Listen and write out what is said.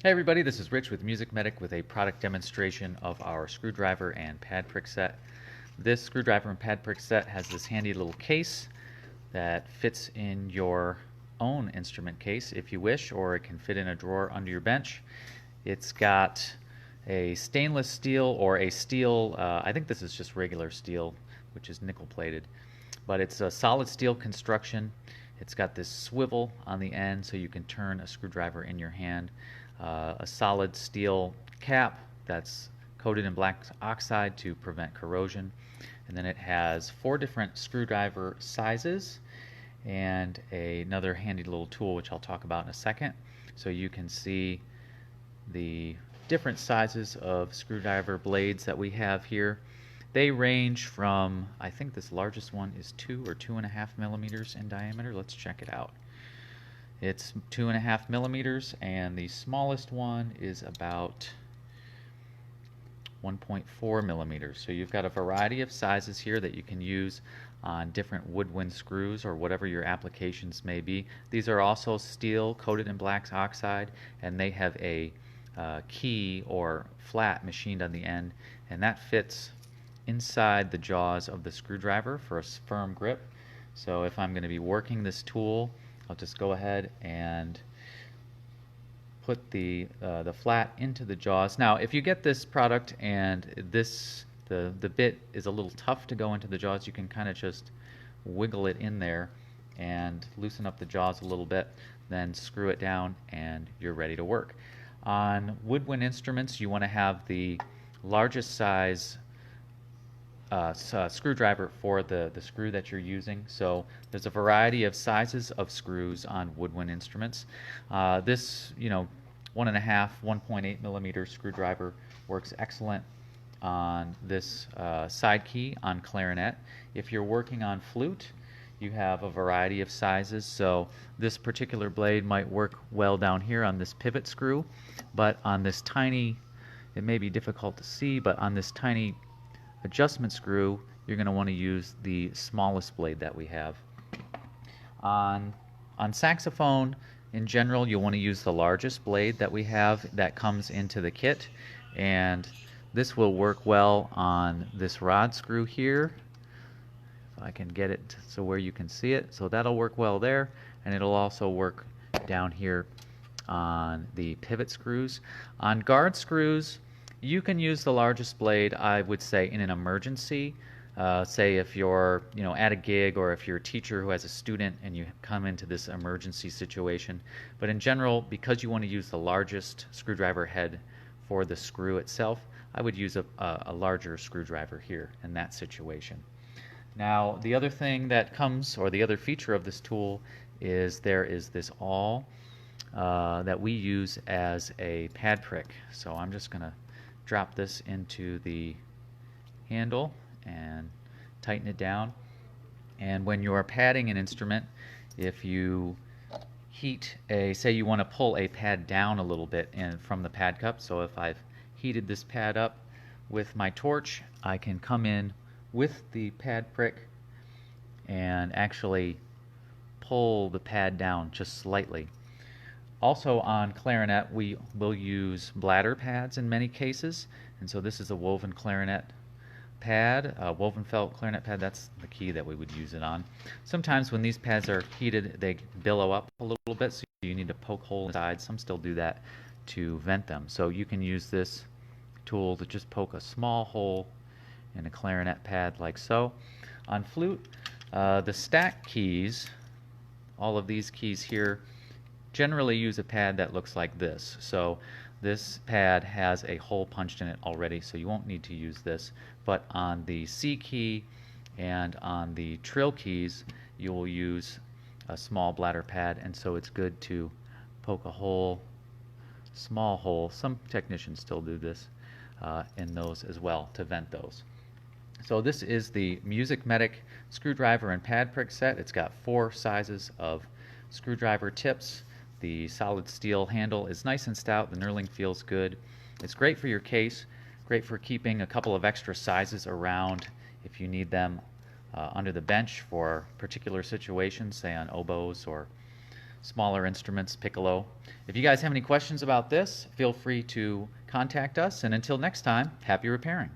Hey everybody, this is Rich with MusicMedic with a product demonstration of our screwdriver and pad prick set. This screwdriver and pad prick set has this handy little case that fits in your own instrument case if you wish, or it can fit in a drawer under your bench. It's got a stainless steel or a steel, I think this is just regular steel, which is nickel plated, but it's a solid steel construction. It's got this swivel on the end so you can turn a screwdriver in your hand. A solid steel cap that's coated in black oxide to prevent corrosion. And then it has 4 different screwdriver sizes and another handy little tool which I'll talk about in a second. So you can see the different sizes of screwdriver blades that we have here. They range from, I think this largest one is 2 or 2.5 millimeters in diameter. Let's check it out. It's 2.5 millimeters, and the smallest one is about 1.4 millimeters. So you've got a variety of sizes here that you can use on different woodwind screws or whatever your applications may be. These are also steel coated in black oxide, and they have a key or flat machined on the end, and that fits inside the jaws of the screwdriver for a firm grip. So if I'm going to be working this tool, I'll just go ahead and put the flat into the jaws. Now, if you get this product and the bit is a little tough to go into the jaws, you can kind of just wiggle it in there and loosen up the jaws a little bit, then screw it down, and you're ready to work. On woodwind instruments, you want to have the largest size screwdriver for the screw that you're using. So there's a variety of sizes of screws on woodwind instruments. This 1.5, 1.8 millimeter screwdriver works excellent on this side key on clarinet. If you're working on flute, you have a variety of sizes. So this particular blade might work well down here on this pivot screw, but on this tiny, it may be difficult to see, but on this tiny adjustment screw, you're going to want to use the smallest blade that we have. On saxophone, in general, you'll want to use the largest blade that we have that comes into the kit, and this will work well on this rod screw here. If I can get it so where you can see it, so that'll work well there, and it'll also work down here on the pivot screws. On guard screws, you can use the largest blade, I would say, in an emergency. Say if you're at a gig, or if you're a teacher who has a student and you come into this emergency situation. But in general, because you want to use the largest screwdriver head for the screw itself, I would use a larger screwdriver here in that situation. Now, the other thing that comes, or the other feature of this tool, is there is this awl that we use as a pad prick. So I'm just going to drop this into the handle and tighten it down. And when you are padding an instrument, if you heat say you want to pull a pad down a little bit from the pad cup, so if I've heated this pad up with my torch, I can come in with the pad prick and actually pull the pad down just slightly. Also on clarinet, we will use bladder pads in many cases, and so this is a woven clarinet pad, woven felt clarinet pad. That's the key that we would use it on. Sometimes when these pads are heated, they billow up a little bit, so you need to poke holes inside. Some still do that to vent them. So you can use this tool to just poke a small hole in a clarinet pad like so. On flute, the stack keys, all of these keys here, generally use a pad that looks like this. So this pad has a hole punched in it already, so you won't need to use this. But on the C key and on the trill keys, you will use a small bladder pad, and so it's good to poke a hole, small hole. Some technicians still do this in those as well to vent those. So this is the MusicMedic screwdriver and pad prick set. It's got 4 sizes of screwdriver tips. The solid steel handle is nice and stout. The knurling feels good. It's great for your case, great for keeping a couple of extra sizes around if you need them under the bench for particular situations, say on oboes or smaller instruments, piccolo. If you guys have any questions about this, feel free to contact us. And until next time, happy repairing.